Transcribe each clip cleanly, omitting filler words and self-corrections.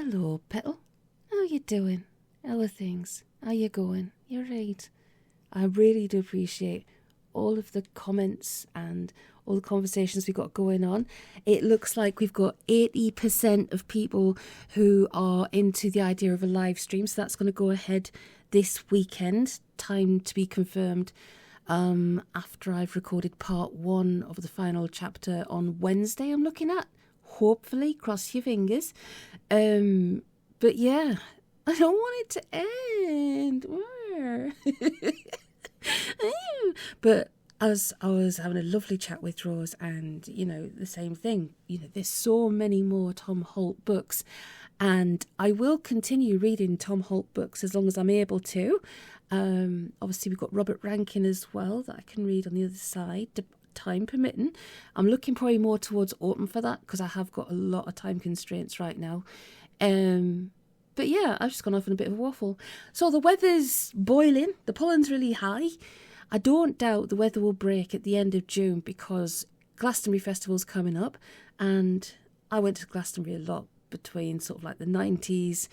Hello, Petal. How you doing? How are things? How you going? You're right. I really do appreciate all of the comments and all the conversations we've got going on. It looks like we've got 80% of people who are into the idea of a live stream, so that's going to go ahead this weekend. Time to be confirmed after I've recorded part 1 of the final chapter on Wednesday, I'm looking at. Hopefully, cross your fingers. But yeah, I don't want it to end. But as I was having a lovely chat with Rose, and, the same thing, there's so many more Tom Holt books, and I will continue reading Tom Holt books as long as I'm able to. Obviously, we've got Robert Rankin as well that I can read on the other side, time permitting. I'm looking probably more towards autumn for that because I have got a lot of time constraints right now. But yeah, I've just gone off on a bit of a waffle. So the weather's boiling, the pollen's really high. I don't doubt the weather will break at the end of June because Glastonbury Festival's coming up, and I went to Glastonbury a lot between sort of like the 90s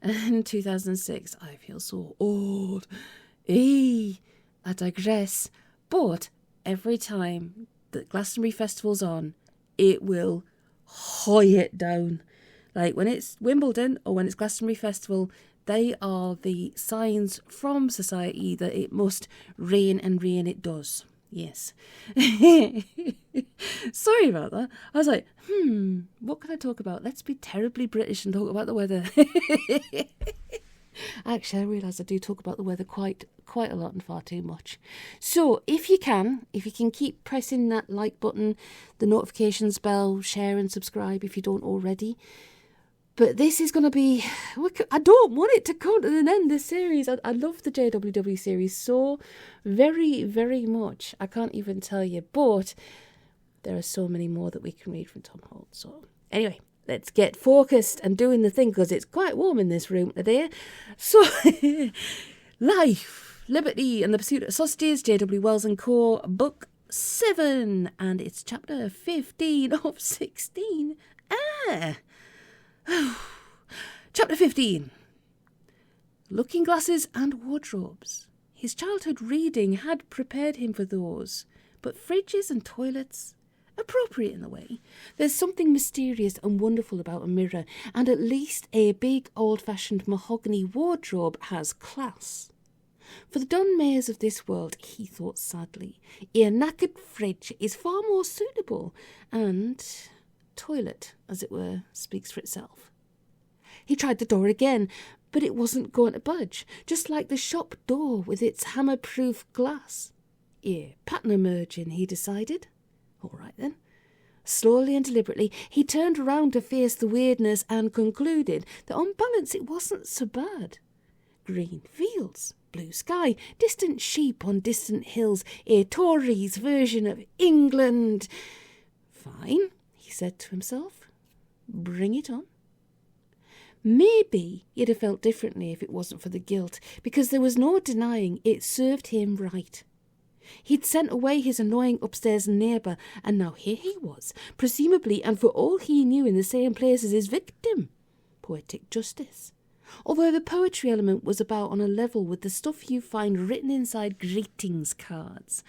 and 2006. I feel so old. I digress. But every time that Glastonbury Festival's on, it will hoy it down. Like when it's Wimbledon or when it's Glastonbury Festival, they are the signs from society that it must rain, and rain it does. Yes. Sorry about that. I was like, what can I talk about? Let's be terribly British and talk about the weather. Actually, I realise I do talk about the weather quite a lot and far too much. So if you can keep pressing that like button, the notifications bell, share and subscribe if you don't already. But this is going to be... I don't want it to come to an end, this series. I love the JWW series so very, very much. I can't even tell you. But there are so many more that we can read from Tom Holt. So anyway, let's get focused and doing the thing because it's quite warm in this room today. So, Life, Liberty and the Pursuit of Sausages, J.W. Wells & Co., Book 7. And it's chapter 15 of 16. Chapter 15. Looking glasses and wardrobes. His childhood reading had prepared him for those, but fridges and toilets, appropriate in the way. There's something mysterious and wonderful about a mirror, and at least a big old-fashioned mahogany wardrobe has class. For the Don Mayers of this world, he thought sadly, a knackered fridge is far more suitable, and... toilet, as it were, speaks for itself. He tried the door again, but it wasn't going to budge, just like the shop door with its hammer-proof glass. Pattern emerging, he decided. All right then. Slowly and deliberately, he turned round to face the weirdness and concluded that on balance it wasn't so bad. Green fields, blue sky, distant sheep on distant hills, a Tory's version of England. Fine, he said to himself. Bring it on. Maybe he'd have felt differently if it wasn't for the guilt, because there was no denying it served him right. He'd sent away his annoying upstairs neighbour, and now here he was, presumably and for all he knew in the same place as his victim. Poetic justice. Although the poetry element was about on a level with the stuff you find written inside greetings cards.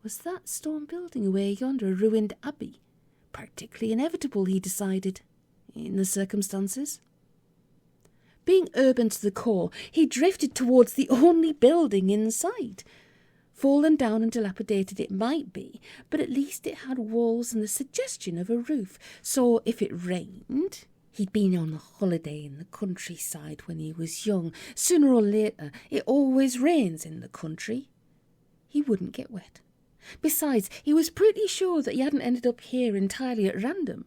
Was that stone building away yonder a ruined abbey? Practically inevitable, he decided, in the circumstances. Being urban to the core, he drifted towards the only building in sight. Fallen down and dilapidated it might be, but at least it had walls and the suggestion of a roof, so if it rained... He'd been on a holiday in the countryside when he was young. Sooner or later, it always rains in the country. He wouldn't get wet. Besides, he was pretty sure that he hadn't ended up here entirely at random.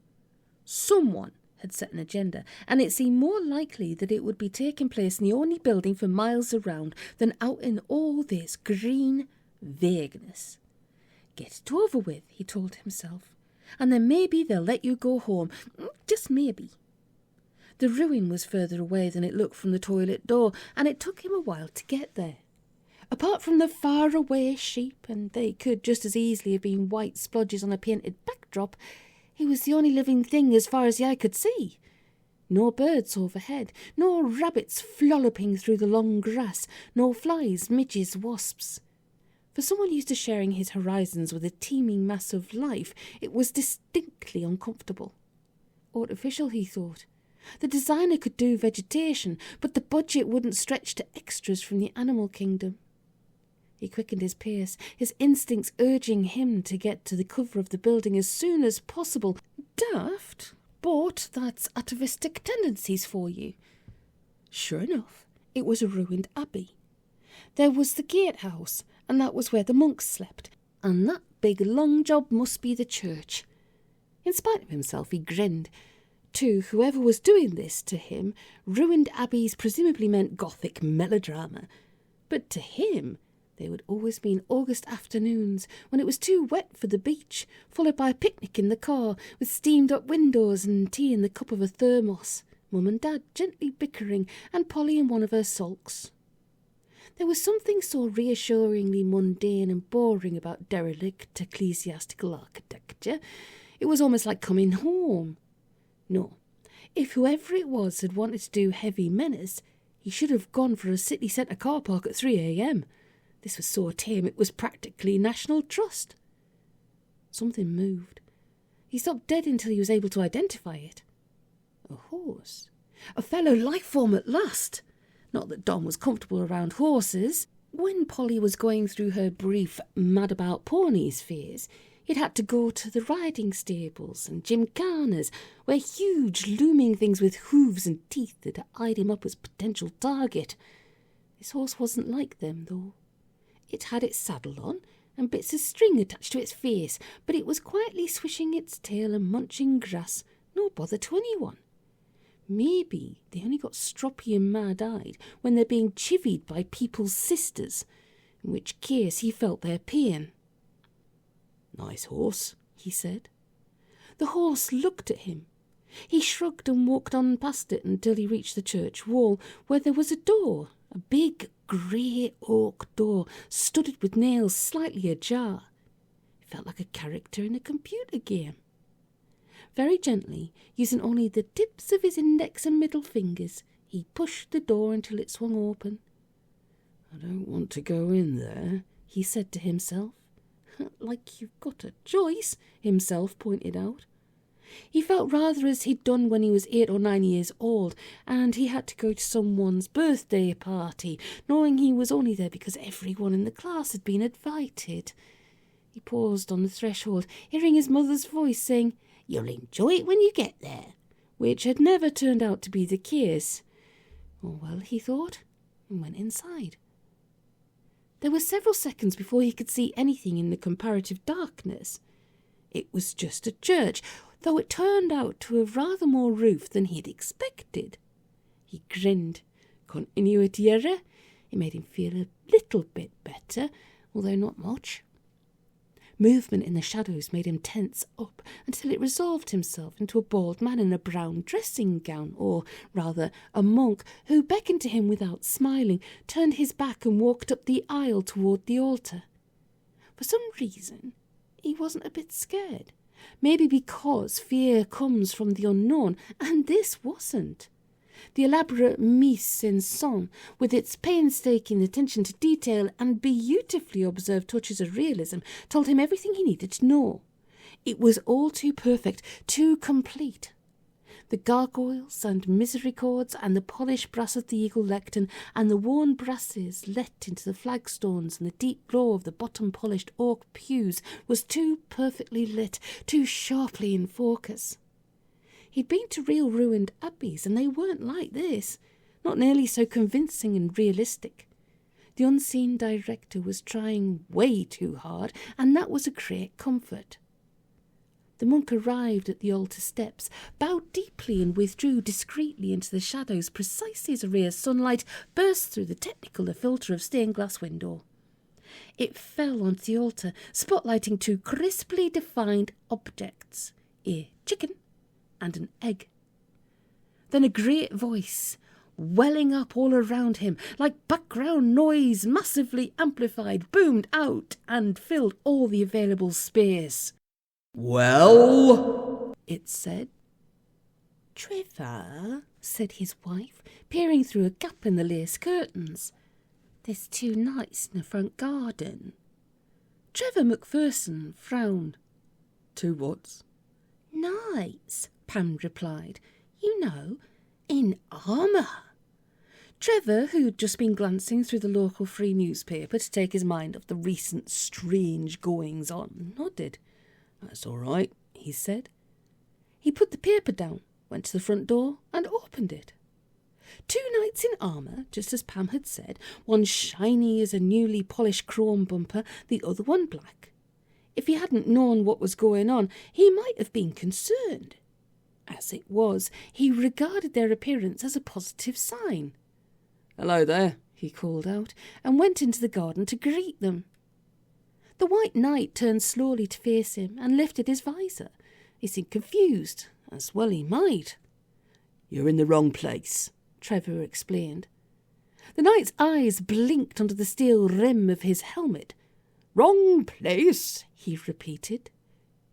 Someone had set an agenda, and it seemed more likely that it would be taking place in the only building for miles around than out in all this green vagueness. Get it over with, he told himself, and then maybe they'll let you go home. Just maybe. The ruin was further away than it looked from the toilet door, and it took him a while to get there. Apart from the far-away sheep, and they could just as easily have been white splodges on a painted backdrop, he was the only living thing as far as the eye could see. nor birds overhead, nor rabbits flolloping through the long grass, nor flies, midges, wasps. For someone used to sharing his horizons with a teeming mass of life, it was distinctly uncomfortable. Artificial, he thought. The designer could do vegetation, but the budget wouldn't stretch to extras from the animal kingdom. He quickened his pace, his instincts urging him to get to the cover of the building as soon as possible. Daft, but that's atavistic tendencies for you. Sure enough, it was a ruined abbey. There was the gatehouse, and that was where the monks slept, and that big long job must be the church. In spite of himself, he grinned. To whoever was doing this to him, ruined abbeys presumably meant gothic melodrama. But to him, they would always mean August afternoons when it was too wet for the beach, followed by a picnic in the car with steamed-up windows and tea in the cup of a thermos, Mum and Dad gently bickering, and Polly in one of her sulks. There was something so reassuringly mundane and boring about derelict ecclesiastical architecture. It was almost like coming home. No, if whoever it was had wanted to do heavy menace, he should have gone for a city centre car park at 3 a.m. This was so tame it was practically National Trust. Something moved. He stopped dead until he was able to identify it. A horse. A fellow life form at last. Not that Dom was comfortable around horses. When Polly was going through her brief mad about ponies phase, he'd had to go to the riding stables and gymkhanas, where huge looming things with hooves and teeth had eyed him up as potential target. This horse wasn't like them, though. It had its saddle on and bits of string attached to its face, but it was quietly swishing its tail and munching grass, no bother to anyone. Maybe they only got stroppy and mad-eyed when they're being chivied by people's sisters, in which case he felt their pain. "Nice horse," he said. The horse looked at him. He shrugged and walked on past it until he reached the church wall, where there was a door, a big grey oak door, studded with nails slightly ajar. It felt like a character in a computer game. Very gently, using only the tips of his index and middle fingers, he pushed the door until it swung open. "I don't want to go in there," he said to himself. "Like you've got a choice," himself pointed out. He felt rather as he'd done when he was 8 or 9 years old, and he had to go to someone's birthday party, knowing he was only there because everyone in the class had been invited. He paused on the threshold, hearing his mother's voice saying, "You'll enjoy it when you get there," which had never turned out to be the case. Oh well, he thought, and went inside. There were several seconds before he could see anything in the comparative darkness. It was just a church, though it turned out to have rather more roof than he'd expected. He grinned. Continuity error? It made him feel a little bit better, although not much. Movement in the shadows made him tense up until it resolved himself into a bald man in a brown dressing gown, or rather a monk, who beckoned to him without smiling, turned his back and walked up the aisle toward the altar. For some reason, he wasn't a bit scared. Maybe because fear comes from the unknown, and this wasn't. The elaborate mise en scène, with its painstaking attention to detail and beautifully observed touches of realism, told him everything he needed to know. It was all too perfect, too complete. The gargoyles and misericords and the polished brass of the eagle lectern and the worn brasses let into the flagstones and the deep glow of the bottom-polished oak pews was too perfectly lit, too sharply in focus. He'd been to real ruined abbeys, and they weren't like this, not nearly so convincing and realistic. The unseen director was trying way too hard, and that was a great comfort. The monk arrived at the altar steps, bowed deeply and withdrew discreetly into the shadows precisely as a ray of sunlight burst through the technicolor filter of stained glass window. It fell onto the altar, spotlighting 2 crisply defined objects, a chicken and an egg. Then a great voice, welling up all around him, like background noise massively amplified, boomed out and filled all the available space. "Well," it said. "Trevor," said his wife, peering through a gap in the lace curtains, "there's 2 knights in the front garden." Trevor Macpherson frowned. "2 what?" "Knights," Pam replied. "You know, in armour." Trevor, who'd just been glancing through the local free newspaper to take his mind off the recent strange goings-on, nodded. "That's all right," he said. He put the paper down, went to the front door and opened it. 2 knights in armour, just as Pam had said, one shiny as a newly polished chrome bumper, the other one black. If he hadn't known what was going on, he might have been concerned. As it was, he regarded their appearance as a positive sign. "Hello there," he called out, and went into the garden to greet them. The White Knight turned slowly to face him and lifted his visor. He seemed confused, as well he might. "You're in the wrong place," Trevor explained. The knight's eyes blinked under the steel rim of his helmet. "Wrong place?" he repeated.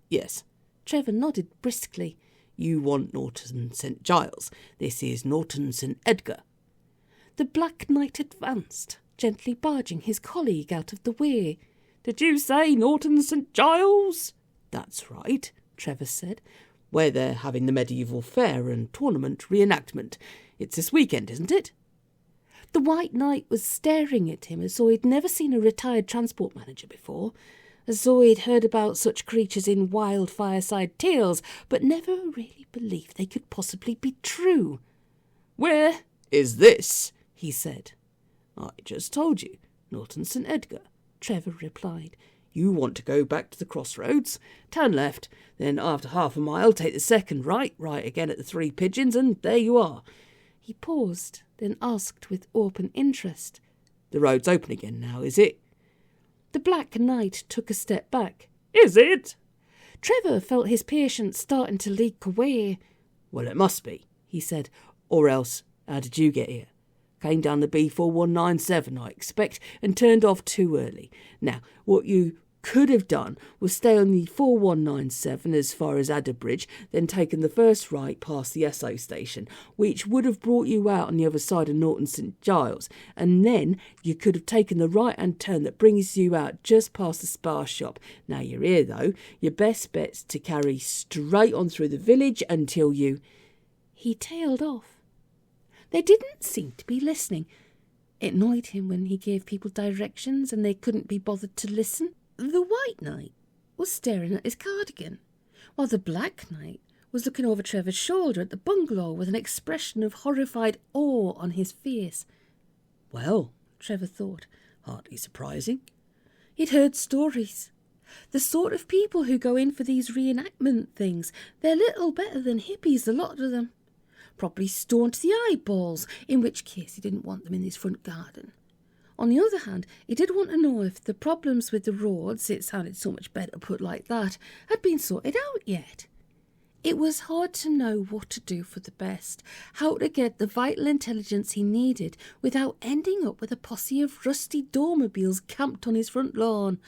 "Yes." Trevor nodded briskly. "You want Norton St. Giles. This is Norton St. Edgar." The Black Knight advanced, gently barging his colleague out of the way. "Did you say Norton St. Giles?" "That's right," Trevor said. "Where they're having the medieval fair and tournament reenactment. It's this weekend, isn't it?" The White Knight was staring at him as though he'd never seen a retired transport manager before, as though he'd heard about such creatures in wild fireside tales, but never really believed they could possibly be true. "Where is this?" he said. "I just told you, Norton St. Edgar," Trevor replied. "You want to go back to the crossroads, turn left, then after half a mile take the second right again at the 3 Pigeons, and there you are." He paused, then asked with open interest, "The road's open again now, is it?" The Black Knight took a step back. "Is it?" Trevor felt his patience starting to leak away. "Well, it must be," he said. "Or else, how did you get here?" "Came down the B4197, I expect, and turned off too early. Now, what you could have done was stay on the 4197 as far as Adderbridge, then taken the first right past the Esso station, which would have brought you out on the other side of Norton St. Giles, and then you could have taken the right-hand turn that brings you out just past the Spar shop. Now you're here, though. Your best bet's to carry straight on through the village until you—" He tailed off. They didn't seem to be listening. It annoyed him when he gave people directions and they couldn't be bothered to listen. The White Knight was staring at his cardigan, while the Black Knight was looking over Trevor's shoulder at the bungalow with an expression of horrified awe on his face. Well, Trevor thought, hardly surprising. He'd heard stories. The sort of people who go in for these reenactment things, they're little better than hippies, a lot of them. Probably stoned to the eyeballs, in which case he didn't want them in his front garden. On the other hand, he did want to know if the problems with the roads, it sounded so much better put like that, had been sorted out yet. It was hard to know what to do for the best, how to get the vital intelligence he needed without ending up with a posse of rusty dormobiles camped on his front lawn.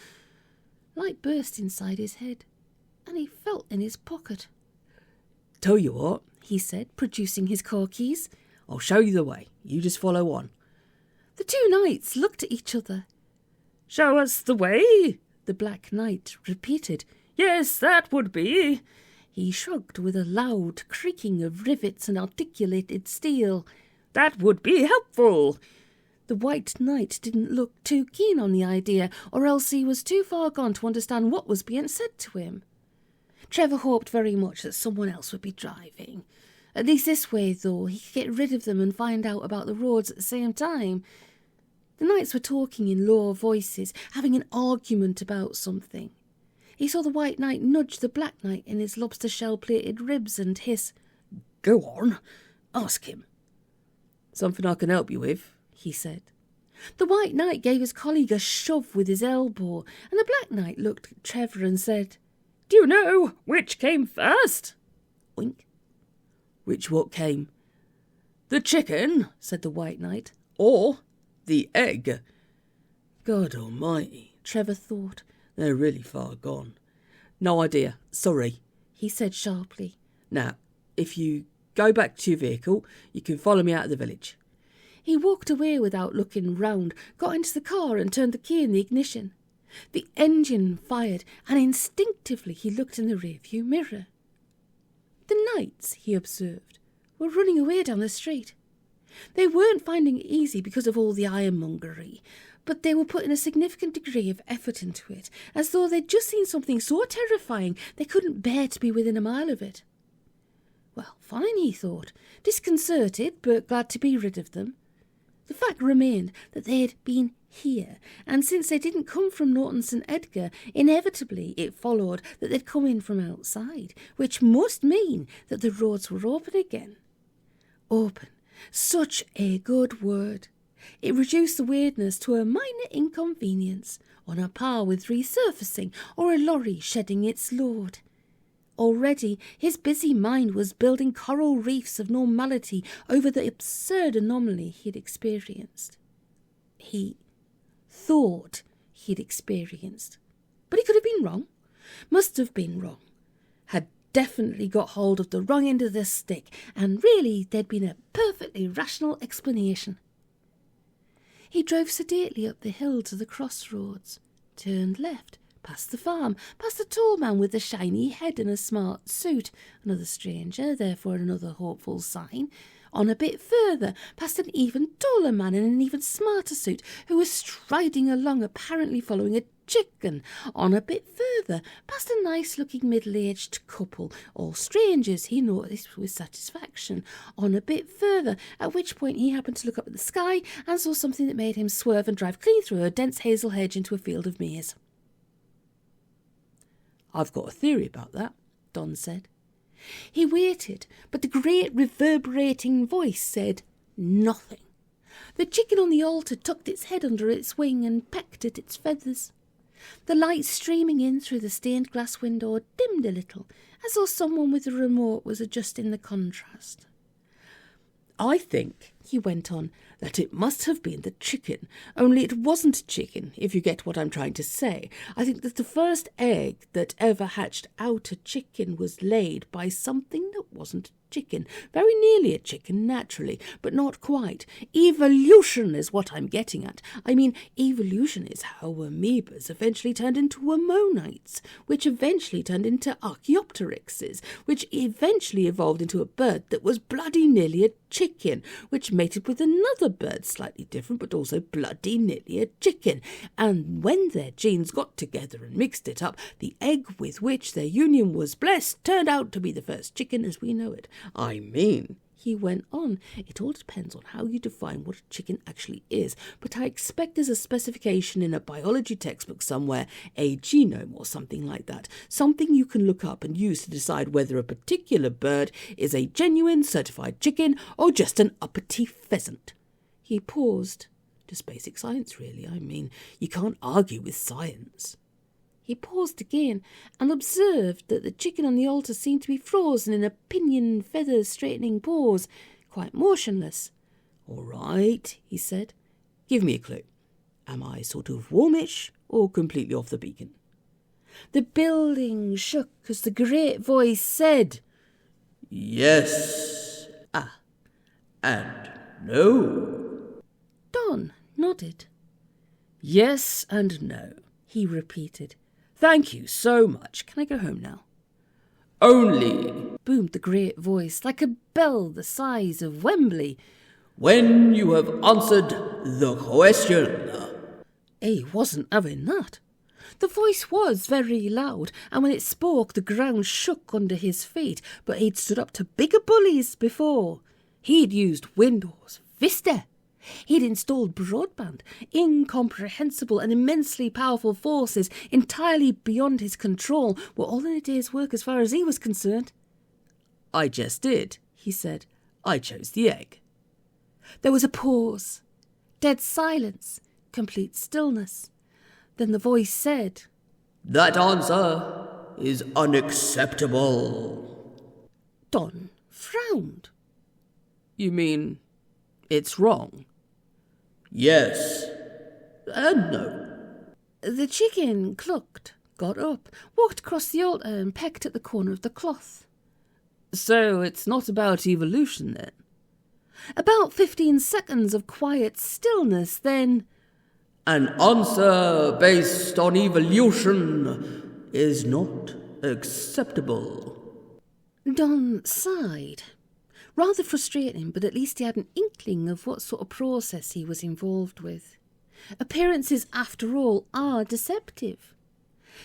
Light burst inside his head, and he felt in his pocket. "Tell you what," he said, producing his car keys. "I'll show you the way. You just follow on." The 2 knights looked at each other. "Show us the way?" the Black Knight repeated. "Yes, that would be." He shrugged with a loud creaking of rivets and articulated steel. "That would be helpful." The White Knight didn't look too keen on the idea, or else he was too far gone to understand what was being said to him. Trevor hoped very much that someone else would be driving. At least this way, though, he could get rid of them and find out about the roads at the same time. The knights were talking in low voices, having an argument about something. He saw the White Knight nudge the Black Knight in his lobster shell-plated ribs and hiss, "Go on, ask him." "Something I can help you with," he said. The White Knight gave his colleague a shove with his elbow, and the Black Knight looked at Trevor and said, "Do you know which came first?" Wink. "Which what came?" "The chicken," said the White Knight, "or the egg." God almighty, Trevor thought. They're really far gone. "No idea, sorry," he said sharply. "Now, if you go back to your vehicle. You can follow me out of the village." He walked away without looking round, got into the car and turned the key in the ignition. The engine fired, and instinctively he looked in the rearview mirror. The knights, he observed, were running away down the street. They weren't finding it easy because of all the ironmongery, but they were putting a significant degree of effort into it, as though they'd just seen something so terrifying they couldn't bear to be within a mile of it. Well, fine, he thought, disconcerted but glad to be rid of them. The fact remained that they had been here, and since they didn't come from Norton St Edgar, inevitably it followed that they'd come in from outside, which must mean that the roads were open again. Open. Such a good word. It reduced the weirdness to a minor inconvenience, on a par with resurfacing or a lorry shedding its load. Already his busy mind was building coral reefs of normality over the absurd anomaly he had experienced. He thought he'd experienced. But he could have been wrong. Must have been wrong. Had definitely got hold of the wrong end of the stick, and really there'd been a perfectly rational explanation. He drove sedately up the hill to the crossroads, turned left, past the farm, past a tall man with a shiny head and a smart suit, another stranger, therefore another hopeful sign. On a bit further, past an even taller man in an even smarter suit, who was striding along, apparently following a chicken. On a bit further, past a nice-looking middle-aged couple, all strangers, he noticed with satisfaction. On a bit further, at which point he happened to look up at the sky and saw something that made him swerve and drive clean through a dense hazel hedge into a field of maize. "I've got a theory about that," Don said. He waited, but the great reverberating voice said nothing. The chicken on the altar tucked its head under its wing and pecked at its feathers. The light streaming in through the stained glass window dimmed a little, as though someone with a remote was adjusting the contrast. "I think," he went on, "that it must have been the chicken, only it wasn't a chicken, if you get what I'm trying to say. I think that the first egg that ever hatched out a chicken was laid by something that wasn't a chicken, very nearly a chicken, naturally, but not quite. Evolution is what I'm getting at. I mean, evolution is how amoebas eventually turned into ammonites, which eventually turned into archaeopteryxes, which eventually evolved into a bird that was bloody nearly a chicken, which mated with another bird slightly different but also bloody nearly a chicken. And when their genes got together and mixed it up, the egg with which their union was blessed turned out to be the first chicken as we know it. I mean," he went on, "it all depends on how you define what a chicken actually is, but I expect there's a specification in a biology textbook somewhere, a genome or something like that, something you can look up and use to decide whether a particular bird is a genuine certified chicken or just an uppity pheasant." He paused. Just basic science, really. I mean, you can't argue with science. He paused again and observed that the chicken on the altar seemed to be frozen in a pinion feather-straightening pose, quite motionless. "All right," he said. "Give me a clue. Am I sort of warmish or completely off the beacon?" The building shook as the great voice said, "Yes. And no." Don nodded. "Yes and no," he repeated. "Thank you so much. Can I go home now?" "Only," boomed the great voice, like a bell the size of Wembley, "when you have answered the question." He wasn't having that. The voice was very loud, and when it spoke the ground shook under his feet, but he'd stood up to bigger bullies before. He'd used Windows Vista. He'd installed broadband, incomprehensible and immensely powerful forces entirely beyond his control were all in a day's work as far as he was concerned. "I just did," he said. "I chose the egg." There was a pause, dead silence, complete stillness. Then the voice said, "That answer is unacceptable." Don frowned. "You mean it's wrong?" "Yes and no." The chicken clucked, got up, walked across the altar and pecked at the corner of the cloth. So it's not about evolution, then? About 15 seconds of quiet stillness, then... An answer based on evolution is not acceptable. Don sighed. Rather frustrating, but at least he had an inkling of what sort of process he was involved with. Appearances, after all, are deceptive.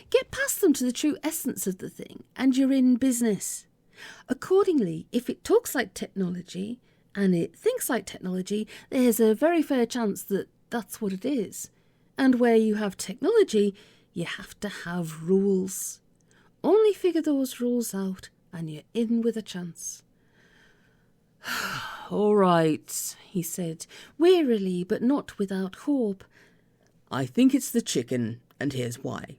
Get past them to the true essence of the thing, and you're in business. Accordingly, if it talks like technology, and it thinks like technology, there's a very fair chance that that's what it is. And where you have technology, you have to have rules. Only figure those rules out, and you're in with a chance. All right, he said, wearily but not without hope. I think it's the chicken, and here's why.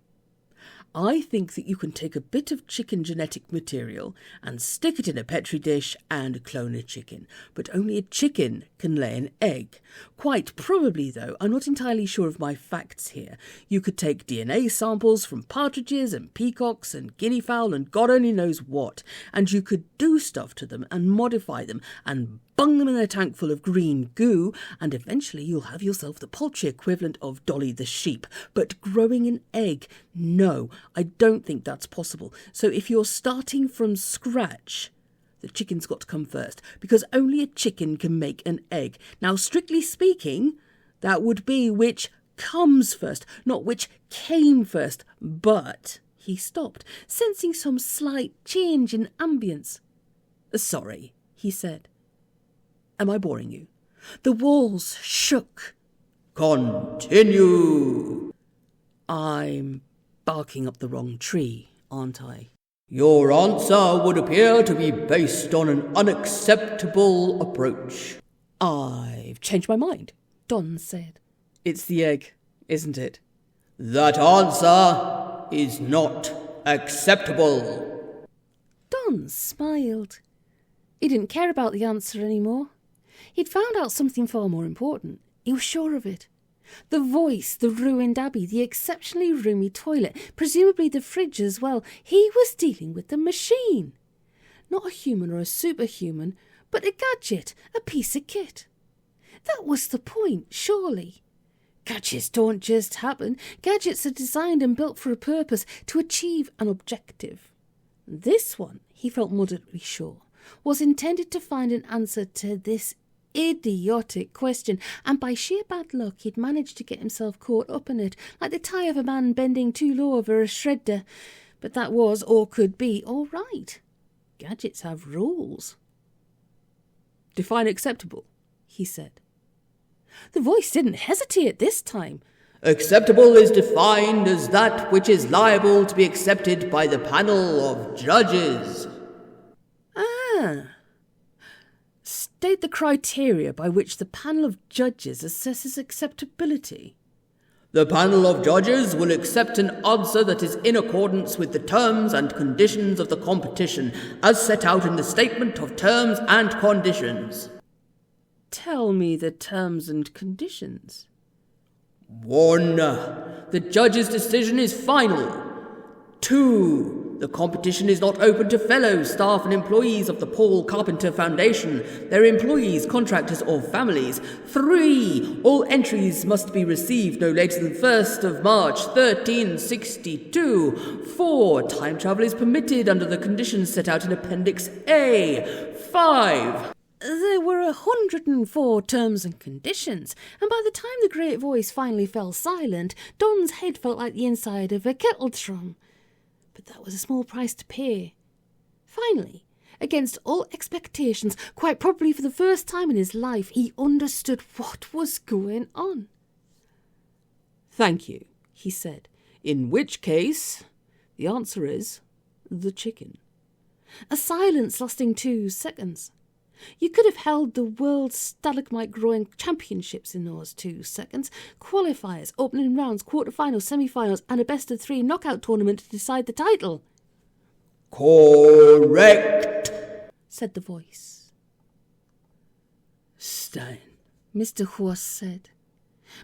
I think that you can take a bit of chicken genetic material and stick it in a petri dish and clone a chicken, but only a chicken can lay an egg. Quite probably, though, I'm not entirely sure of my facts here. You could take DNA samples from partridges and peacocks and guinea fowl and God only knows what, and you could do stuff to them and modify them and bung them in a tank full of green goo, and eventually you'll have yourself the poultry equivalent of Dolly the sheep. But growing an egg, no, I don't think that's possible. So if you're starting from scratch, the chicken's got to come first, because only a chicken can make an egg. Now, strictly speaking, that would be which comes first, not which came first. But he stopped, sensing some slight change in ambience. Sorry, he said. Am I boring you? The walls shook. Continue. I'm barking up the wrong tree, aren't I? Your answer would appear to be based on an unacceptable approach. I've changed my mind, Don said. It's the egg, isn't it? That answer is not acceptable. Don smiled. He didn't care about the answer anymore. He'd found out something far more important. He was sure of it. The voice, the ruined abbey, the exceptionally roomy toilet, presumably the fridge as well. He was dealing with the machine. Not a human or a superhuman, but a gadget, a piece of kit. That was the point, surely. Gadgets don't just happen. Gadgets are designed and built for a purpose, to achieve an objective. This one, he felt moderately sure, was intended to find an answer to this idiotic question, and by sheer bad luck he'd managed to get himself caught up in it, like the tie of a man bending too low over a shredder. But that was, or could be, all right. Gadgets have rules. Define acceptable, he said. The voice didn't hesitate this time. Acceptable is defined as that which is liable to be accepted by the panel of judges. State the criteria by which the panel of judges assesses acceptability. The panel of judges will accept an answer that is in accordance with the terms and conditions of the competition, as set out in the Statement of Terms and Conditions. Tell me the terms and conditions. 1. The judge's decision is final. 2. The competition is not open to fellow staff and employees of the Paul Carpenter Foundation, their employees, contractors or families. 3. All entries must be received no later than 1st of March 1362. 4. Time travel is permitted under the conditions set out in Appendix A. 5. There were 104 terms and conditions, and by the time the great voice finally fell silent, Don's head felt like the inside of a kettle drum. But that was a small price to pay. Finally, against all expectations, quite probably for the first time in his life, he understood what was going on. Thank you, he said. In which case, the answer is the chicken. A silence lasting 2 seconds. You could have held the World Stalagmite Growing Championships in those 2 seconds. Qualifiers, opening rounds, quarterfinals, semi-finals, and a best-of-3 knockout tournament to decide the title. Correct, said the voice. Stein, Mr. Horse said.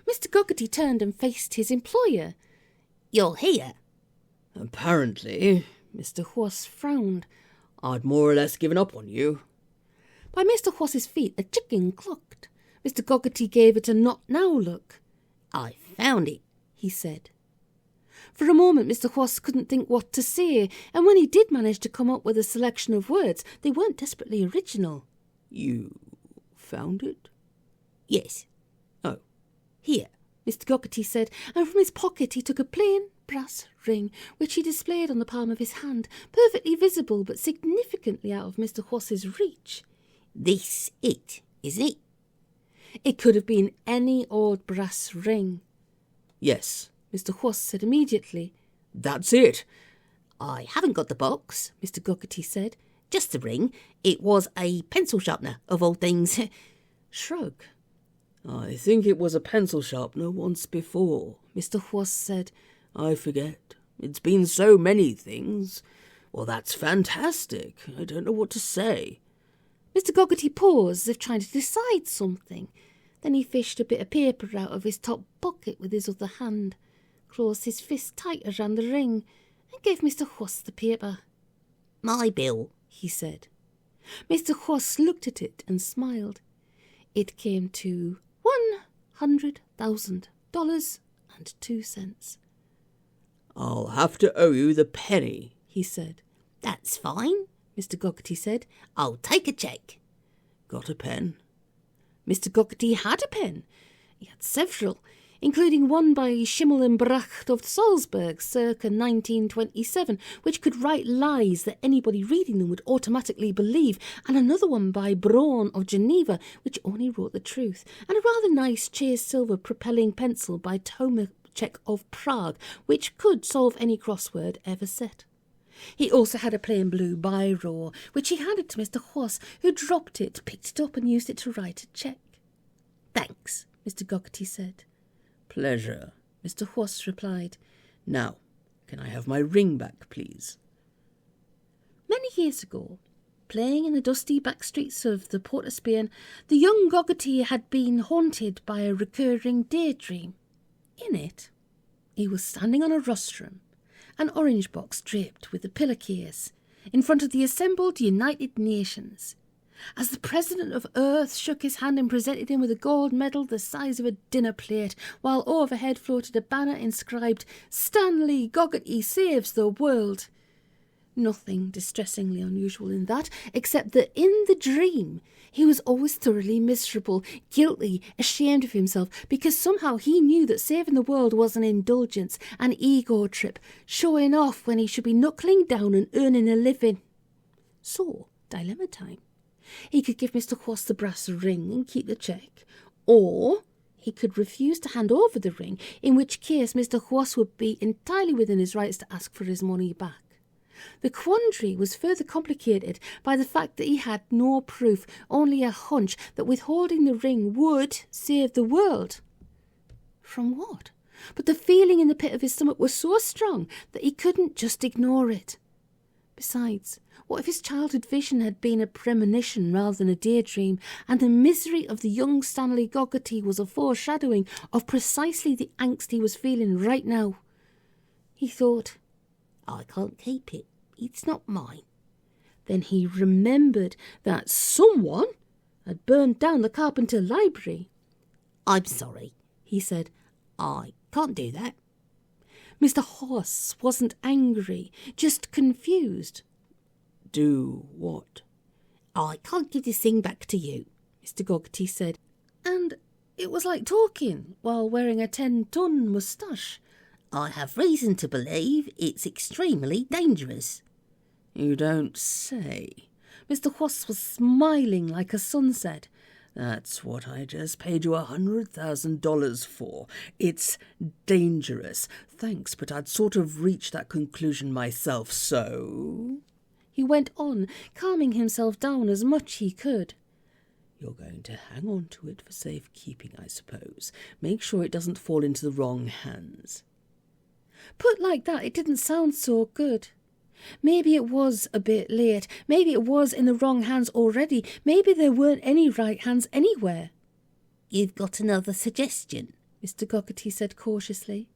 Mr. Gogarty turned and faced his employer. You're here. Apparently, Mr. Horse frowned. I'd more or less given up on you. By Mr. Horse's feet a chicken clucked. Mr. Goggerty gave it a not now look. I found it, he said. For a moment Mr. Horse couldn't think what to say, and when he did manage to come up with a selection of words, they weren't desperately original. You found it? Yes. Oh. Here, Mr. Goggerty said, and from his pocket he took a plain brass ring, which he displayed on the palm of his hand, perfectly visible but significantly out of Mr. Horse's reach. This it, isn't it? It could have been any old brass ring. Yes, Mr. Horse said immediately. That's it. I haven't got the box, Mr. Goggerty said. Just the ring. It was a pencil sharpener, of all things. Shrug. I think it was a pencil sharpener once before, Mr. Horse said. I forget. It's been so many things. Well, that's fantastic. I don't know what to say. Mr. Goggerty paused as if trying to decide something. Then he fished a bit of paper out of his top pocket with his other hand, closed his fist tighter round the ring, and gave Mr. Horse the paper. My bill, he said. Mr. Horse looked at it and smiled. It came to $100,000.02. I'll have to owe you the penny, he said. That's fine, Mr. Goggerty said. I'll take a cheque. Got a pen? Mr. Goggerty had a pen. He had several, including one by Schimmel and Bracht of Salzburg, circa 1927, which could write lies that anybody reading them would automatically believe, and another one by Braun of Geneva, which only wrote the truth, and a rather nice chase silver propelling pencil by Tomacek of Prague, which could solve any crossword ever set. He also had a plain blue biro, which he handed to Mr. Horse, who dropped it, picked it up and used it to write a cheque. Thanks, Mr. Goggerty said. Pleasure, Mr. Horse replied. Now, can I have my ring back, please? Many years ago, playing in the dusty back streets of the Port of Spain, the young Goggerty had been haunted by a recurring daydream. In it, he was standing on a rostrum, an orange box draped with a pillowcase, in front of the assembled United Nations. As the President of Earth shook his hand and presented him with a gold medal the size of a dinner plate, while overhead floated a banner inscribed, "Stanley Goggerty saves the world." Nothing distressingly unusual in that, except that in the dream he was always thoroughly miserable, guilty, ashamed of himself, because somehow he knew that saving the world was an indulgence, an ego trip, showing off when he should be knuckling down and earning a living. So, dilemma time. He could give Mr. Horse the brass ring and keep the cheque, or he could refuse to hand over the ring, in which case Mr. Horse would be entirely within his rights to ask for his money back. The quandary was further complicated by the fact that he had no proof, only a hunch that withholding the ring would save the world. From what? But the feeling in the pit of his stomach was so strong that he couldn't just ignore it. Besides, what if his childhood vision had been a premonition rather than a daydream, and the misery of the young Stanley Goggerty was a foreshadowing of precisely the angst he was feeling right now? He thought, I can't keep it. It's not mine. Then he remembered that someone had burned down the Carpenter Library. I'm sorry, he said. I can't do that. Mr. Horse wasn't angry, just confused. Do what? I can't give this thing back to you, Mr. Goggerty said. And it was like talking while wearing a 10-ton moustache. I have reason to believe it's extremely dangerous. You don't say. Mr. Horse was smiling like a sunset. That's what I just paid you $100,000 for. It's dangerous. Thanks, but I'd sort of reached that conclusion myself, so... He went on, calming himself down as much he could. You're going to hang on to it for safekeeping, I suppose. Make sure it doesn't fall into the wrong hands. Put like that, it didn't sound so good. Maybe it was a bit late. Maybe it was in the wrong hands already. Maybe there weren't any right hands anywhere. You've got another suggestion? Mr. Goggerty said cautiously.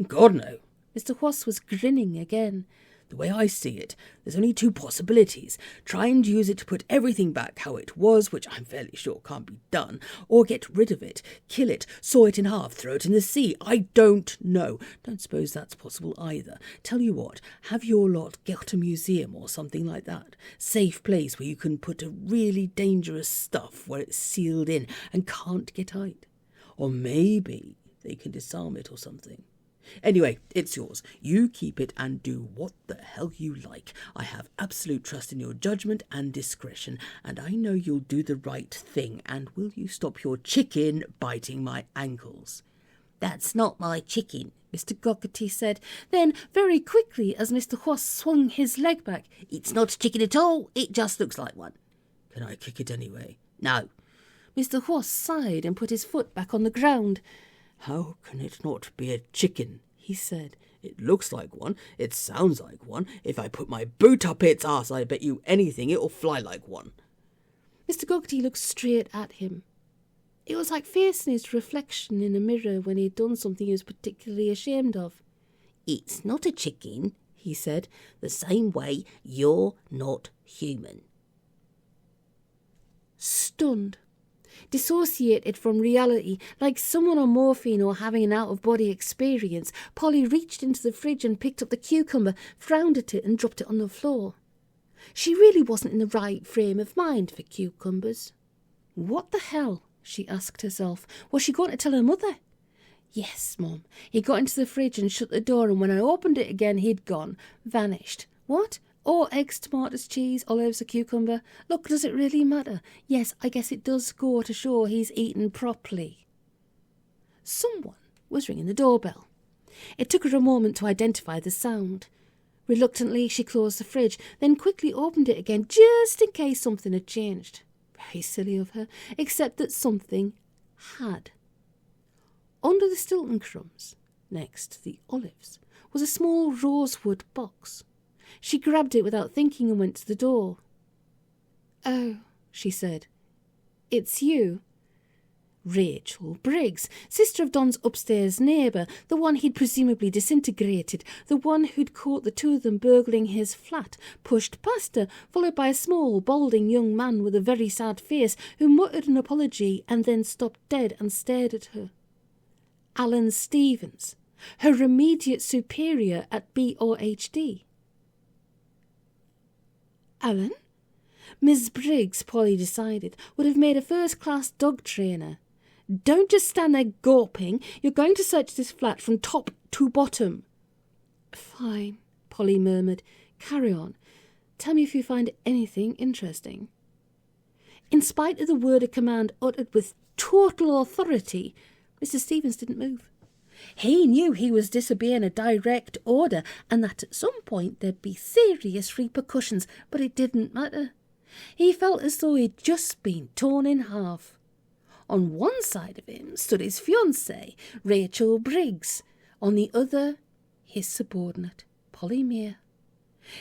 God, no. Mr. Horse was grinning again. The way I see it, there's only two possibilities. Try and use it to put everything back how it was, which I'm fairly sure can't be done, or get rid of it, kill it, saw it in half, throw it in the sea. I don't know. Don't suppose that's possible either. Tell you what, have your lot get a museum or something like that. Safe place where you can put a really dangerous stuff where it's sealed in and can't get out. Or maybe they can disarm it or something. Anyway, it's yours. You keep it and do what the hell you like. I have absolute trust in your judgment and discretion, and I know you'll do the right thing. And will you stop your chicken biting my ankles? That's not my chicken, Mr. Goggerty said. Then, very quickly, as Mr. Wasp swung his leg back, it's not a chicken at all. It just looks like one. Can I kick it anyway? No. Mr. Wasp sighed and put his foot back on the ground. How can it not be a chicken? He said. It looks like one. It sounds like one. If I put my boot up its arse, I bet you anything it'll fly like one. Mr. Goggerty looked straight at him. It was like facing his reflection in a mirror when he'd done something he was particularly ashamed of. It's not a chicken, he said, the same way you're not human. Stunned, dissociated from reality, like someone on morphine or having an out-of-body experience, Polly reached into the fridge and picked up the cucumber, frowned at it and dropped it on the floor. She really wasn't in the right frame of mind for cucumbers. What the hell, she asked herself, was she going to tell her mother? Yes, Mum. He got into the fridge and shut the door, and when I opened it again, he'd gone, vanished. What? Or eggs, tomatoes, cheese, olives, a cucumber. Look, does it really matter? Yes, I guess it does go to show he's eaten properly. Someone was ringing the doorbell. It took her a moment to identify the sound. Reluctantly, she closed the fridge, then quickly opened it again, just in case something had changed. Very silly of her, except that something had. Under the Stilton crumbs, next to the olives, was a small rosewood box. She grabbed it without thinking and went to the door. Oh, she said. It's you. Rachel Briggs, sister of Don's upstairs neighbour, the one he'd presumably disintegrated, the one who'd caught the two of them burgling his flat, pushed past her, followed by a small, balding young man with a very sad face who muttered an apology and then stopped dead and stared at her. Alan Stevens, her immediate superior at BOHD. Alan? Miss Briggs, Polly decided, would have made a first-class dog trainer. Don't just stand there gawping. You're going to search this flat from top to bottom. Fine, Polly murmured. Carry on. Tell me if you find anything interesting. In spite of the word of command uttered with total authority, Mr. Stevens didn't move. He knew he was disobeying a direct order and that at some point there'd be serious repercussions, but it didn't matter. He felt as though he'd just been torn in half. On one side of him stood his fiancée, Rachel Briggs. On the other, his subordinate, Polly Mere.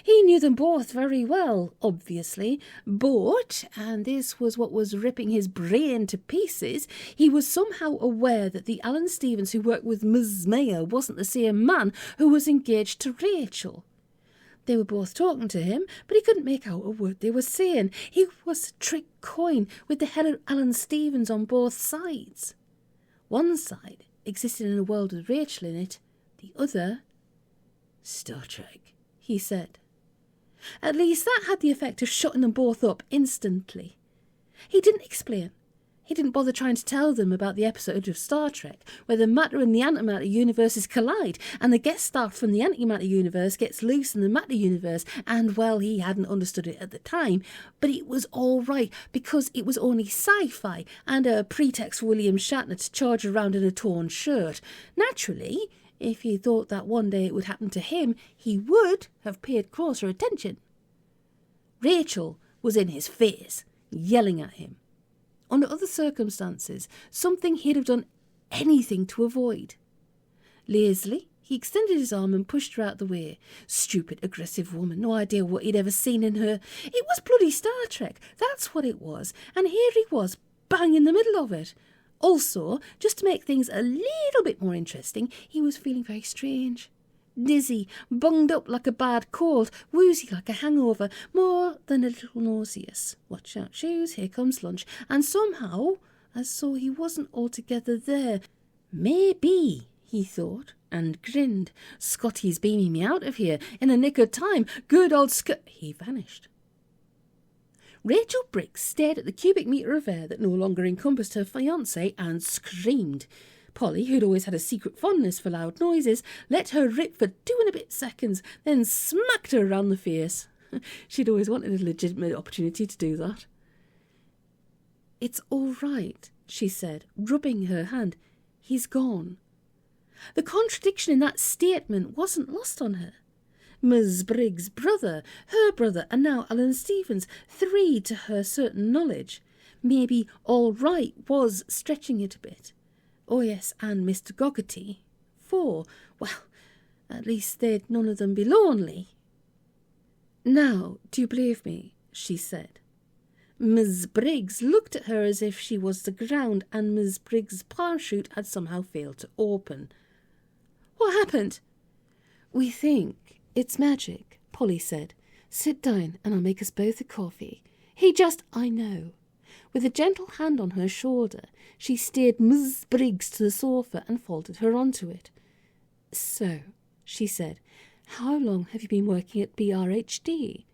He knew them both very well, obviously, but, and this was what was ripping his brain to pieces, he was somehow aware that the Alan Stevens who worked with Ms. Mayer wasn't the same man who was engaged to Rachel. They were both talking to him, but he couldn't make out a word they were saying. He was a trick coin with the head of Alan Stevens on both sides. One side existed in a world with Rachel in it, the other, Star Trek, he said. At least that had the effect of shutting them both up instantly. He didn't explain. He didn't bother trying to tell them about the episode of Star Trek where the matter and the antimatter universes collide and the guest star from the antimatter universe gets loose in the matter universe, and, well, he hadn't understood it at the time, but it was all right because it was only sci-fi and a pretext for William Shatner to charge around in a torn shirt. Naturally, if he thought that one day it would happen to him, he would have paid closer attention. Rachel was in his face, yelling at him. Under other circumstances, something he'd have done anything to avoid. Lazily, he extended his arm and pushed her out the way. Stupid, aggressive woman, no idea what he'd ever seen in her. It was bloody Star Trek, that's what it was, and here he was, bang in the middle of it. Also, just to make things a little bit more interesting, he was feeling very strange. Dizzy, bunged up like a bad cold, woozy like a hangover, more than a little nauseous. Watch out, shoes, here comes lunch. And somehow I saw he wasn't altogether there. Maybe, he thought, and grinned. Scotty's beaming me out of here in the nick of time. Good old He vanished. Rachel Briggs stared at the cubic metre of air that no longer encompassed her fiancé and screamed. Polly, who'd always had a secret fondness for loud noises, let her rip for 2.5 seconds, then smacked her around the face. She'd always wanted a legitimate opportunity to do that. "It's all right," she said, rubbing her hand. "He's gone." The contradiction in that statement wasn't lost on her. Miss Briggs' brother, her brother, and now Alan Stevens, 3 to her certain knowledge. Maybe all right was stretching it a bit. Oh yes, and Mr. Goggerty, 4. Well, at least they'd none of them be lonely. "Now, do you believe me?" she said. Miss Briggs looked at her as if she was the ground and Miss Briggs' parachute had somehow failed to open. "What happened?" "We think it's magic," Polly said. "Sit down and I'll make us both a coffee. I know." With a gentle hand on her shoulder, she steered Miss Briggs to the sofa and folded her onto it. "So," she said, "how long have you been working at BRHD?"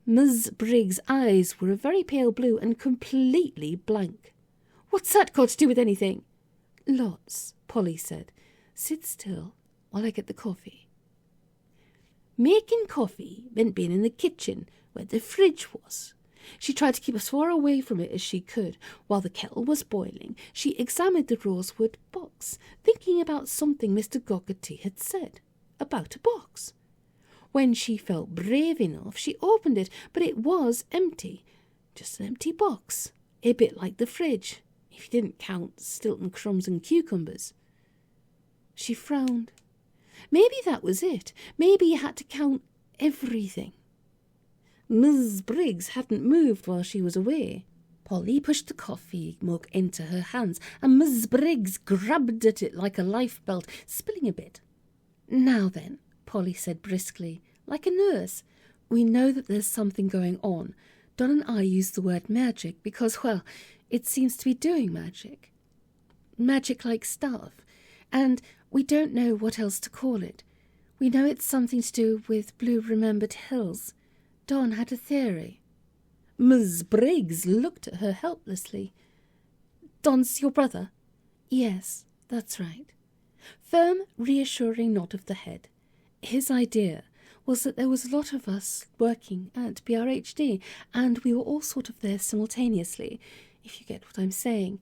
Miss Briggs' eyes were a very pale blue and completely blank. "What's that got to do with anything?" "Lots," Polly said. "Sit still while I get the coffee." Making coffee meant being in the kitchen where the fridge was. She tried to keep as far away from it as she could. While the kettle was boiling, she examined the rosewood box, thinking about something Mr. Goggerty had said about a box. When she felt brave enough, she opened it, but it was empty. Just an empty box, a bit like the fridge, if you didn't count Stilton crumbs and cucumbers. She frowned. Maybe that was it. Maybe you had to count everything. Miss Briggs hadn't moved while she was away. Polly pushed the coffee mug into her hands, and Miss Briggs grabbed at it like a lifebelt, spilling a bit. "Now then," Polly said briskly, like a nurse, "we know that there's something going on. Don and I use the word magic because, well, it seems to be doing magic. Magic-like stuff. And we don't know what else to call it. We know it's something to do with blue remembered hills. Don had a theory." Miss Briggs looked at her helplessly. "Don's your brother?" "Yes, that's right." Firm, reassuring nod of the head. "His idea was that there was a lot of us working at BRHD, and we were all sort of there simultaneously, if you get what I'm saying.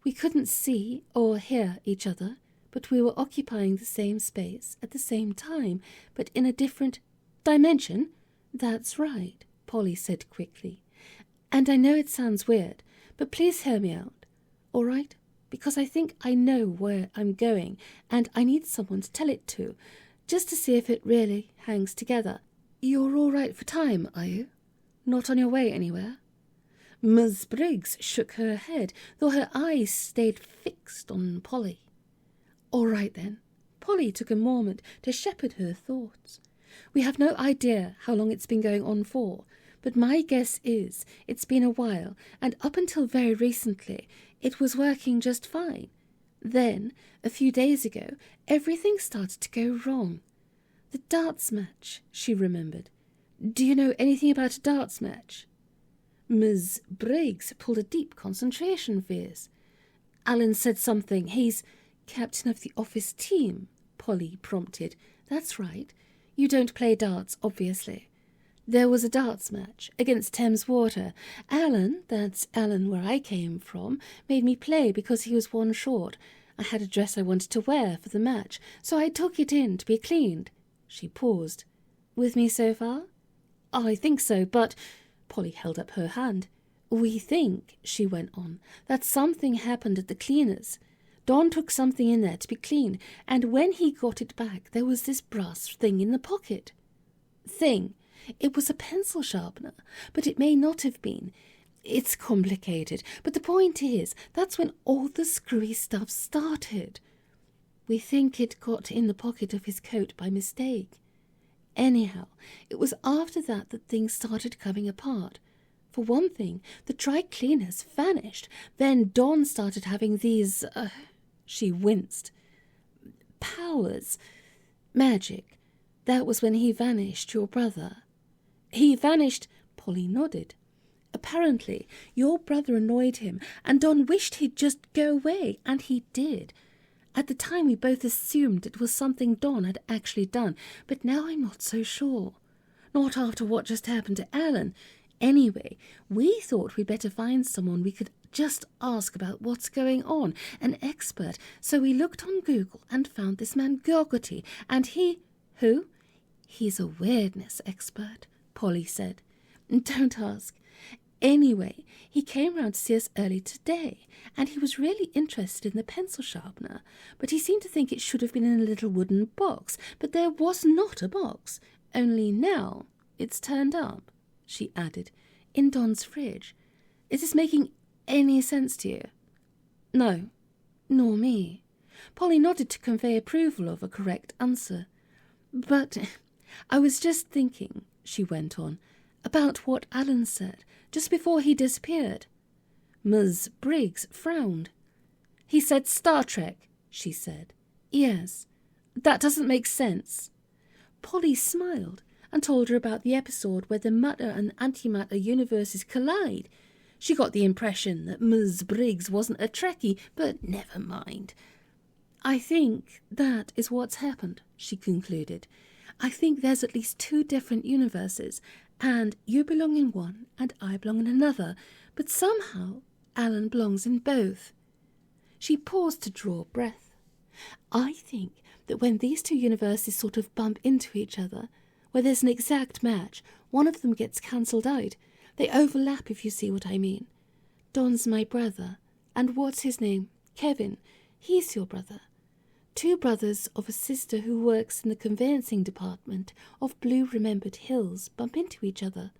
We couldn't see or hear each other, but we were occupying the same space at the same time, but in a different dimension." "That's right," Polly said quickly. "And I know it sounds weird, but please hear me out, all right? Because I think I know where I'm going, and I need someone to tell it to, just to see if it really hangs together. You're all right for time, are you? Not on your way anywhere?" Miss Briggs shook her head, though her eyes stayed fixed on Polly. "All right, then." Polly took a moment to shepherd her thoughts. "We have no idea how long it's been going on for, but my guess is it's been a while, and up until very recently it was working just fine. Then, a few days ago, everything started to go wrong. The darts match," she remembered. "Do you know anything about a darts match?" Miss Briggs pulled a deep concentration face. "Alan said something. He's captain of the office team," Polly prompted. "That's right. You don't play darts, obviously. There was a darts match against Thames Water. Alan, that's Alan where I came from, made me play because he was one short. I had a dress I wanted to wear for the match, so I took it in to be cleaned." She paused. "With me so far?" "I think so, but—" Polly held up her hand. "We think," she went on, "that something happened at the cleaners. Don took something in there to be cleaned, and when he got it back, there was this brass thing in the pocket." "Thing? It was a pencil sharpener, but it may not have been. It's complicated, but the point is, that's when all the screwy stuff started." We think it got in the pocket of his coat by mistake. Anyhow, it was after that things started coming apart. For one thing, the dry cleaners vanished. Then Don started having these, she winced, powers, magic. That was when he vanished, your brother. He vanished, Polly nodded. Apparently, your brother annoyed him, and Don wished he'd just go away, and he did. At the time, we both assumed it was something Don had actually done, but now I'm not so sure. Not after what just happened to Alan. Anyway, we thought we'd better find someone we could just ask about what's going on, an expert. So we looked on Google and found this man Gogarty, and he... Who? He's a weirdness expert, Polly said. Don't ask. Anyway, he came round to see us early today, and he was really interested in the pencil sharpener, but he seemed to think it should have been in a little wooden box, but there was not a box, only now it's turned up, she added, in Don's fridge. Is this making any sense to you? No, nor me. Polly nodded to convey approval of a correct answer. But I was just thinking, she went on, about what Alan said just before he disappeared. Ms. Briggs frowned. He said Star Trek, she said. Yes, that doesn't make sense. Polly smiled and told her about the episode where the matter and antimatter universes collide. She got the impression that Ms. Briggs wasn't a Trekkie, but never mind. I think that is what's happened, she concluded. I think there's at least 2 different universes, and you belong in one and I belong in another, but somehow Alan belongs in both. She paused to draw breath. I think that when these 2 universes sort of bump into each other, where there's an exact match, one of them gets cancelled out. They overlap, if you see what I mean. Don's my brother, and what's his name? Kevin. He's your brother. 2 brothers of a sister who works in the conveyancing department of Blue Remembered Hills bump into each other.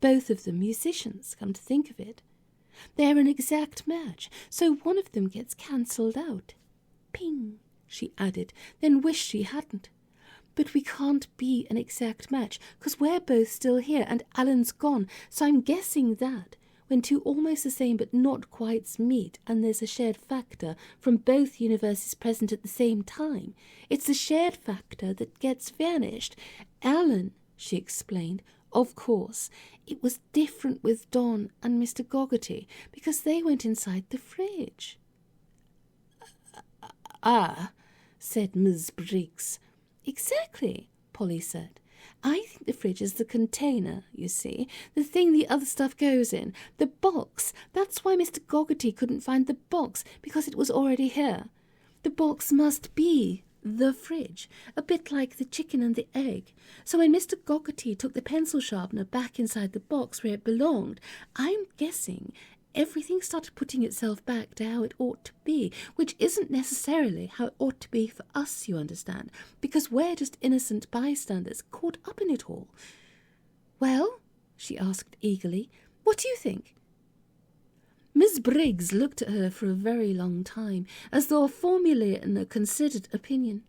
Both of them musicians, come to think of it. They're an exact match, so one of them gets cancelled out. Ping, she added, then wished she hadn't. But we can't be an exact match, 'cause we're both still here and Alan's gone, so I'm guessing that when 2 almost the same but not quite meet and there's a shared factor from both universes present at the same time, it's the shared factor that gets vanished. Alan, she explained, of course, it was different with Don and Mr. Gogarty because they went inside the fridge. Ah, said Ms. Briggs. Exactly, Polly said. I think the fridge is the container, you see, the thing the other stuff goes in, the box. That's why Mr. Gogarty couldn't find the box, because it was already here. The box must be the fridge, a bit like the chicken and the egg. So when Mr. Gogarty took the pencil sharpener back inside the box where it belonged, I'm guessing everything started putting itself back to how it ought to be, which isn't necessarily how it ought to be for us, you understand, because we're just innocent bystanders caught up in it all. Well, she asked eagerly, what do you think? Miss Briggs looked at her for a very long time, as though formulating a considered opinion.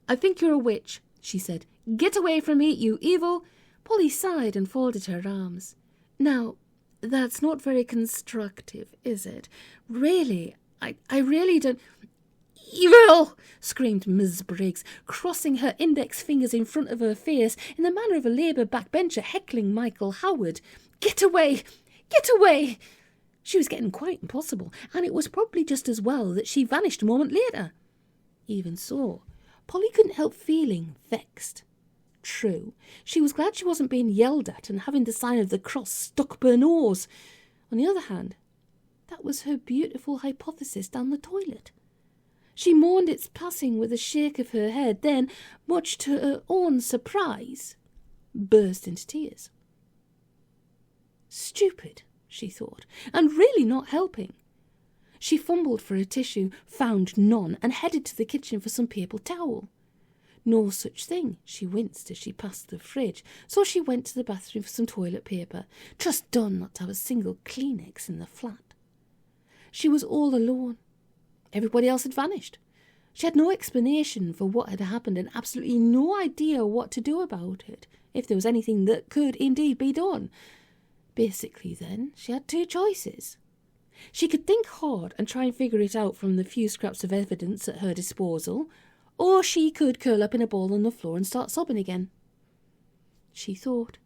I think you're a witch, she said. Get away from me, you evil... Polly sighed and folded her arms. Now, that's not very constructive, is it? Really, I really don't... Evil! Screamed Miss Briggs, crossing her index fingers in front of her face in the manner of a Labour backbencher heckling Michael Howard. Get away! Get away! She was getting quite impossible, and it was probably just as well that she vanished a moment later. Even so, Polly couldn't help feeling vexed. True, she was glad she wasn't being yelled at and having the sign of the cross stuck up her nose. On the other hand, that was her beautiful hypothesis down the toilet. She mourned its passing with a shake of her head, then, much to her own surprise, burst into tears. Stupid, she thought, and really not helping. She fumbled for a tissue, found none, and headed to the kitchen for some paper towel. No such thing, she winced as she passed the fridge, so she went to the bathroom for some toilet paper. Trust Don not to have a single Kleenex in the flat. She was all alone. Everybody else had vanished. She had no explanation for what had happened and absolutely no idea what to do about it, if there was anything that could indeed be done. Basically, then, she had two choices. She could think hard and try and figure it out from the few scraps of evidence at her disposal, or she could curl up in a ball on the floor and start sobbing again. She thought.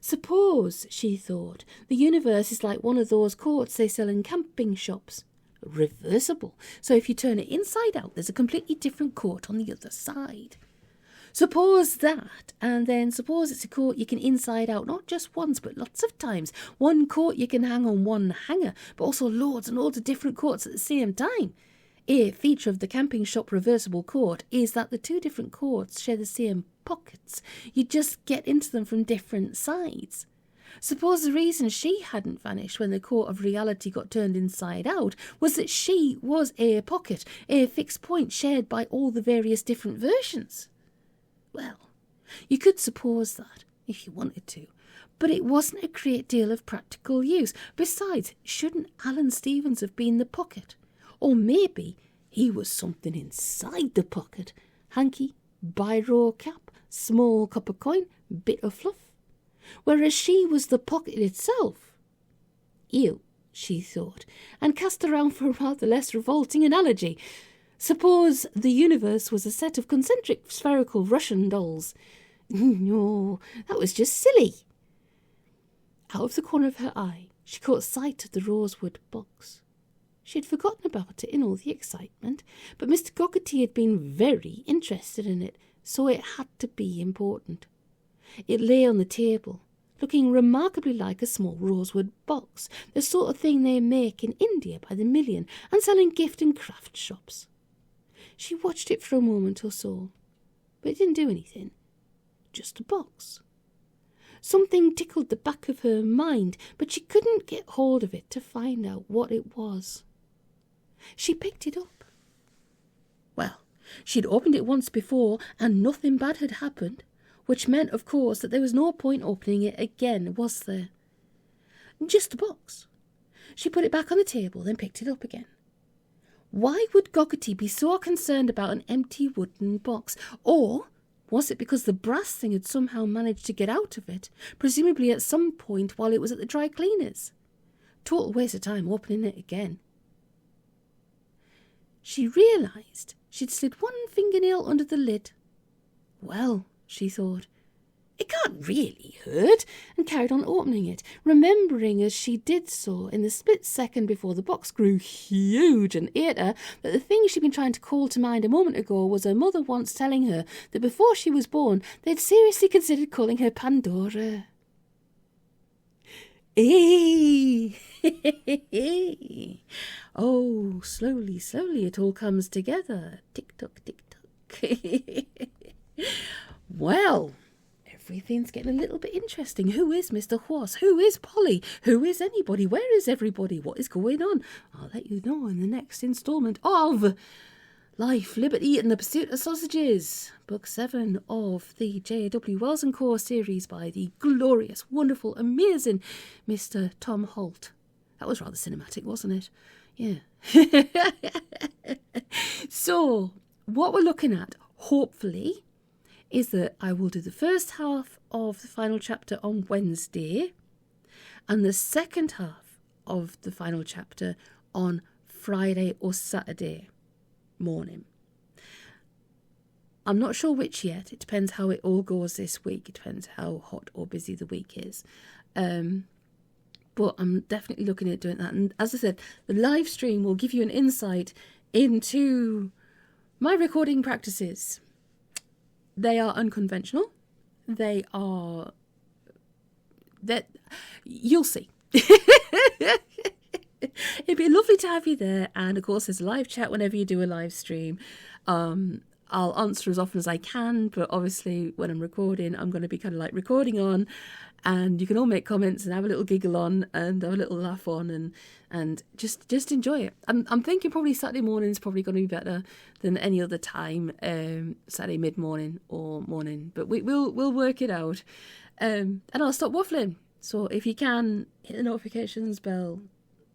Suppose, she thought, the universe is like one of those coats they sell in camping shops. Reversible, so if you turn it inside out, there's a completely different coat on the other side. Suppose that, and then suppose it's a coat you can inside out, not just once, but lots of times. One coat you can hang on one hanger, but also loads and loads of different coats at the same time. A feature of the camping shop reversible coat is that the two different coats share the same pockets. You just get into them from different sides. Suppose the reason she hadn't vanished when the coat of reality got turned inside out was that she was a pocket, a fixed point shared by all the various different versions. Well, you could suppose that, if you wanted to, but it wasn't a great deal of practical use. Besides, shouldn't Alan Stevens have been the pocket? Or maybe he was something inside the pocket. Hanky, biro cap, small copper coin, bit of fluff. Whereas she was the pocket itself. Ew, she thought, and cast around for a rather less revolting analogy. Suppose the universe was a set of concentric spherical Russian dolls. No, that was just silly. Out of the corner of her eye, she caught sight of the rosewood box. She had forgotten about it in all the excitement, but Mr. Goggerty had been very interested in it, so it had to be important. It lay on the table, looking remarkably like a small rosewood box, the sort of thing they make in India by the million and sell in gift and craft shops. She watched it for a moment or so, but it didn't do anything. Just a box. Something tickled the back of her mind, but she couldn't get hold of it to find out what it was. She picked it up. Well, she'd opened it once before, and nothing bad had happened, which meant, of course, that there was no point opening it again, was there? Just a box. She put it back on the table, then picked it up again. Why would Goggerty be so concerned about an empty wooden box? Or was it because the brass thing had somehow managed to get out of it, presumably at some point while it was at the dry cleaners? Total waste of time opening it again. She realised she'd slid one fingernail under the lid. Well, she thought, it can't really hurt, and carried on opening it, remembering as she did so in the split second before the box grew huge and ate her that the thing she'd been trying to call to mind a moment ago was her mother once telling her that before she was born they'd seriously considered calling her Pandora. Oh, slowly, slowly it all comes together. Tick-tock, tick-tock. Well, everything's getting a little bit interesting. Who is Mr. Horse? Who is Polly? Who is anybody? Where is everybody? What is going on? I'll let you know in the next instalment of Life, Liberty and the Pursuit of Sausages, Book 7 of the J.W. Wells & Co. series by the glorious, wonderful, amazing Mr. Tom Holt. That was rather cinematic, wasn't it? Yeah. So, what we're looking at, hopefully, is that I will do the first half of the final chapter on Wednesday and the second half of the final chapter on Friday or Saturday morning. I'm not sure which yet. It depends how it all goes this week. It depends how hot or busy the week is. But I'm definitely looking at doing that. And as I said, the live stream will give you an insight into my recording practices. They are unconventional. That you'll see. It'd be lovely to have you there. And of course, there's a live chat whenever you do a live stream. I'll answer as often as I can, but obviously when I'm recording, I'm going to be kind of like recording on, and you can all make comments and have a little giggle on and have a little laugh on and just enjoy it. I'm thinking probably Saturday morning is probably going to be better than any other time, Saturday mid-morning or morning, but we'll work it out. And I'll stop waffling. So if you can, hit the notifications bell,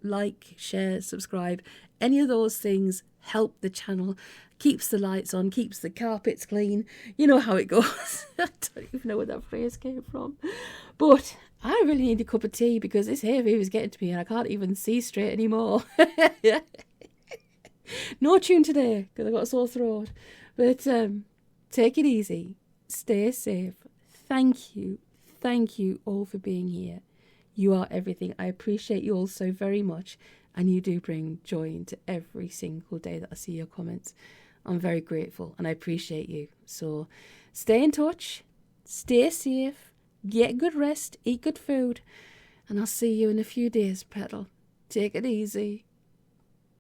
like, share, subscribe. Any of those things help the channel, keeps the lights on, keeps the carpets clean. You know how it goes. I don't even know where that phrase came from. But I really need a cup of tea because this hay fever is getting to me and I can't even see straight anymore. No tune today because I've got a sore throat. But take it easy. Stay safe. Thank you all for being here. You are everything. I appreciate you all so very much. And you do bring joy into every single day that I see your comments. I'm very grateful and I appreciate you. So stay in touch. Stay safe. Get good rest. Eat good food. And I'll see you in a few days, Petal. Take it easy.